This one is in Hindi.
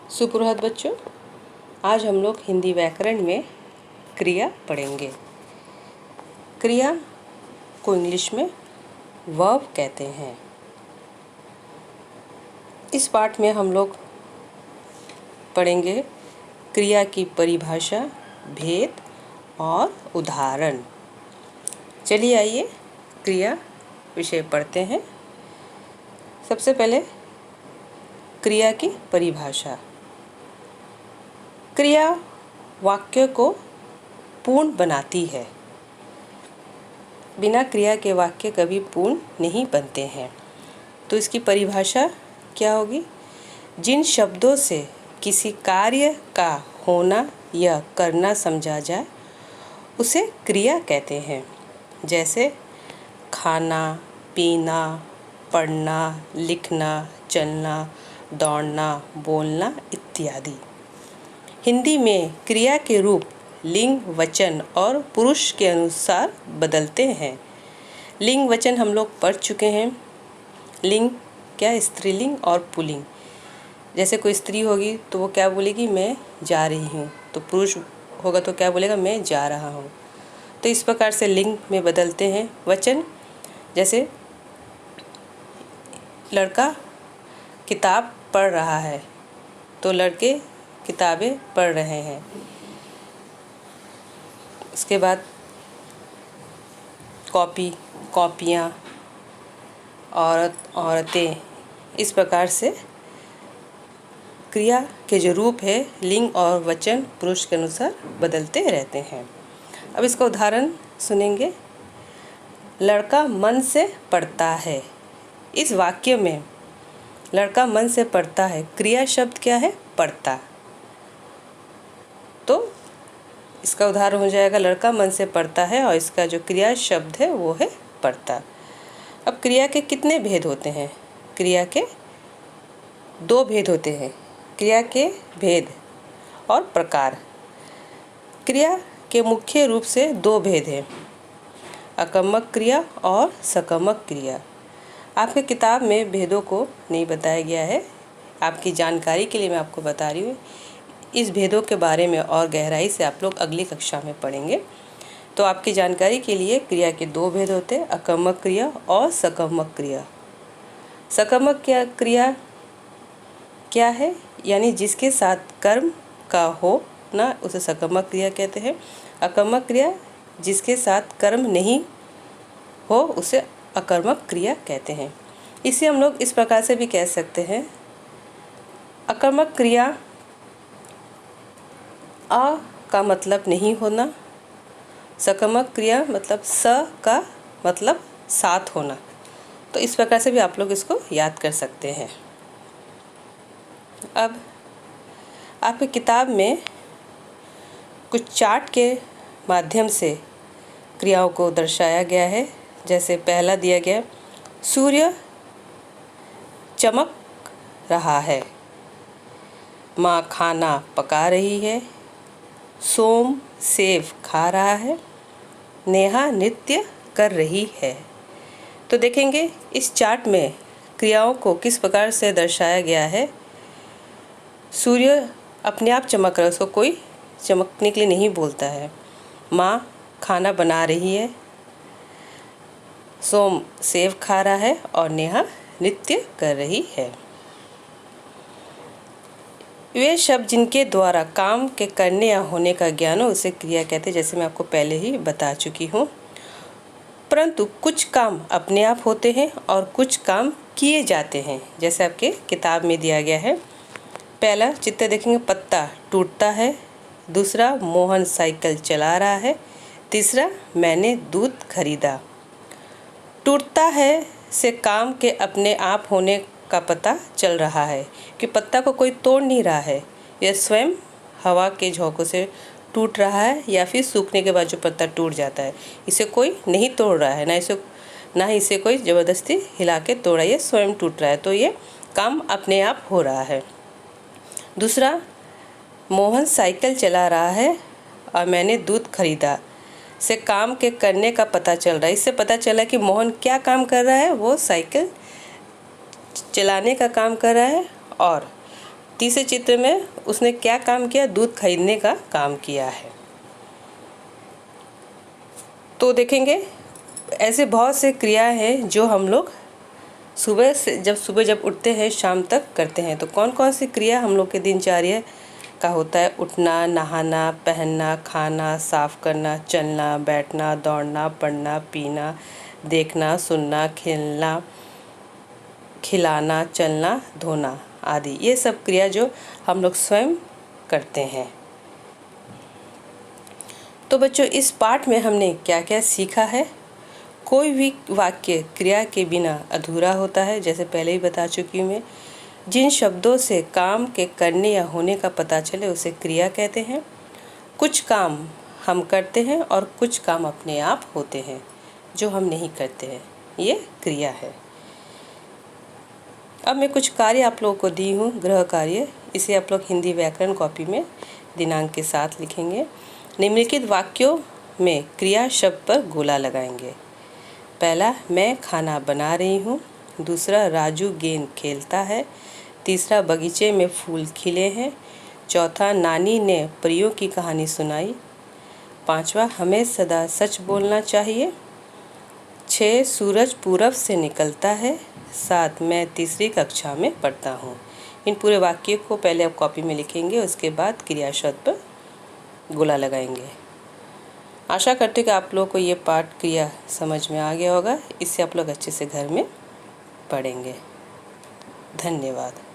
सुप्रभात बच्चों, आज हम लोग हिंदी व्याकरण में क्रिया पढ़ेंगे। क्रिया को इंग्लिश में वर्ब कहते हैं। इस पाठ में हम लोग पढ़ेंगे क्रिया की परिभाषा, भेद और उदाहरण। चलिए आइए क्रिया विषय पढ़ते हैं। सबसे पहले क्रिया की परिभाषा। क्रिया वाक्य को पूर्ण बनाती है। बिना क्रिया के वाक्य कभी पूर्ण नहीं बनते हैं। तो इसकी परिभाषा क्या होगी? जिन शब्दों से किसी कार्य का होना या करना समझा जाए उसे क्रिया कहते हैं। जैसे खाना, पीना, पढ़ना, लिखना, चलना, दौड़ना, बोलना इत्यादि। हिंदी में क्रिया के रूप लिंग, वचन और पुरुष के अनुसार बदलते हैं। लिंग वचन हम लोग पढ़ चुके हैं। लिंग क्या? स्त्रीलिंग और पुल्लिंग। जैसे कोई स्त्री होगी तो वो क्या बोलेगी? मैं जा रही हूँ। तो पुरुष होगा तो क्या बोलेगा? मैं जा रहा हूँ। तो इस प्रकार से लिंग में बदलते हैं। वचन जैसे लड़का किताब पढ़ रहा है तो लड़के किताबें पढ़ रहे हैं। उसके बाद कॉपी, कॉपियाँ, औरत, औरतें। इस प्रकार से क्रिया के जो रूप है लिंग और वचन पुरुष के अनुसार बदलते रहते हैं। अब इसका उदाहरण सुनेंगे। लड़का मन से पढ़ता है। इस वाक्य में लड़का मन से पढ़ता है, क्रिया शब्द क्या है? पढ़ता। तो इसका उदाहरण हो जाएगा लड़का मन से पढ़ता है और इसका जो क्रिया शब्द है वो है पढ़ता। अब क्रिया के कितने भेद होते हैं? क्रिया के 2 भेद होते हैं। क्रिया के भेद और प्रकार। क्रिया के मुख्य रूप से 2 भेद हैं, आकर्मक क्रिया और सकर्मक क्रिया। आपके किताब में भेदों को नहीं बताया गया है, आपकी जानकारी के लिए मैं आपको बता रही हूँ। इस भेदों के बारे में और गहराई से आप लोग अगली कक्षा में पढ़ेंगे। तो आपकी जानकारी के लिए क्रिया के 2 भेद होते हैं, आकर्मक क्रिया और सकर्मक क्रिया। सकर्मक क्रिया क्या है? यानी जिसके साथ कर्म का हो ना उसे सकर्मक क्रिया कहते हैं। आकर्मक क्रिया जिसके साथ कर्म नहीं हो उसे अकर्मक क्रिया कहते हैं। इसे हम लोग इस प्रकार से भी कह सकते हैं। अकर्मक क्रिया अ का मतलब नहीं होना, सकर्मक क्रिया मतलब स का मतलब साथ होना। तो इस प्रकार से भी आप लोग इसको याद कर सकते हैं। अब आपकी किताब में कुछ चार्ट के माध्यम से क्रियाओं को दर्शाया गया है। जैसे पहला दिया गया, सूर्य चमक रहा है, माँ खाना पका रही है, सोम सेब खा रहा है, नेहा नृत्य कर रही है। तो देखेंगे इस चार्ट में क्रियाओं को किस प्रकार से दर्शाया गया है। सूर्य अपने आप चमक रहा है, उसको कोई चमकने के लिए नहीं बोलता है। माँ खाना बना रही है, सोम सेब खा रहा है और नेहा नृत्य कर रही है। वे शब्द जिनके द्वारा काम के करने या होने का ज्ञान हो उसे क्रिया कहते हैं, जैसे मैं आपको पहले ही बता चुकी हूँ। परंतु कुछ काम अपने आप होते हैं और कुछ काम किए जाते हैं, जैसे आपके किताब में दिया गया है। पहला चित्र देखेंगे, पत्ता टूटता है। दूसरा, मोहन साइकिल चला रहा है। तीसरा, मैंने दूध खरीदा। टूटता है से काम के अपने आप होने का पता चल रहा है कि पत्ता को कोई तोड़ नहीं रहा है, यह स्वयं हवा के झोंकों से टूट रहा है या फिर सूखने के बाद जो पत्ता टूट जाता है इसे कोई नहीं तोड़ रहा है, ना इसे कोई ज़बरदस्ती हिला के तोड़ा, ये स्वयं टूट रहा है। तो ये काम अपने आप हो रहा है। दूसरा, मोहन साइकिल चला रहा है और मैंने दूध खरीदा से काम के करने का पता चल रहा है। इससे पता चला कि मोहन क्या काम कर रहा है, वो साइकिल चलाने का काम कर रहा है और तीसरे चित्र में उसने क्या काम किया? दूध खरीदने का काम किया है। तो देखेंगे ऐसे बहुत से क्रिया हैं जो हम लोग सुबह जब उठते हैं शाम तक करते हैं। तो कौन कौन सी क्रिया हम लोग के दिनचर्या का होता है? उठना, नहाना, पहनना, खाना, साफ करना, चलना, बैठना, दौड़ना, पढ़ना, पीना, देखना, सुनना, खेलना, खिलाना, चलना, धोना आदि। ये सब क्रिया जो हम लोग स्वयं करते हैं। तो बच्चों, इस पाठ में हमने क्या क्या सीखा है? कोई भी वाक्य क्रिया के बिना अधूरा होता है, जैसे पहले ही बता चुकी हूँ मैं। जिन शब्दों से काम के करने या होने का पता चले उसे क्रिया कहते हैं। कुछ काम हम करते हैं और कुछ काम अपने आप होते हैं जो हम नहीं करते हैं, ये क्रिया है। अब मैं कुछ कार्य आप लोगों को दी हूँ, गृह कार्य। इसे आप लोग हिंदी व्याकरण कॉपी में दिनांक के साथ लिखेंगे। निम्नलिखित वाक्यों में क्रिया शब्द पर गोला लगाएंगे। पहला, मैं खाना बना रही हूँ। दूसरा, राजू गेंद खेलता है। तीसरा, बगीचे में फूल खिले हैं। चौथा, नानी ने परियों की कहानी सुनाई। पांचवा, हमें सदा सच बोलना चाहिए। 6, सूरज पूरब से निकलता है। 7, मैं तीसरी कक्षा में पढ़ता हूँ। इन पूरे वाक्य को पहले आप कॉपी में लिखेंगे, उसके बाद क्रिया शब्द पर गोला लगाएंगे। आशा करते हैं कि आप लोगों को ये पाठ क्रिया समझ में आ गया होगा। इससे आप लोग अच्छे से घर में पढ़ेंगे। धन्यवाद।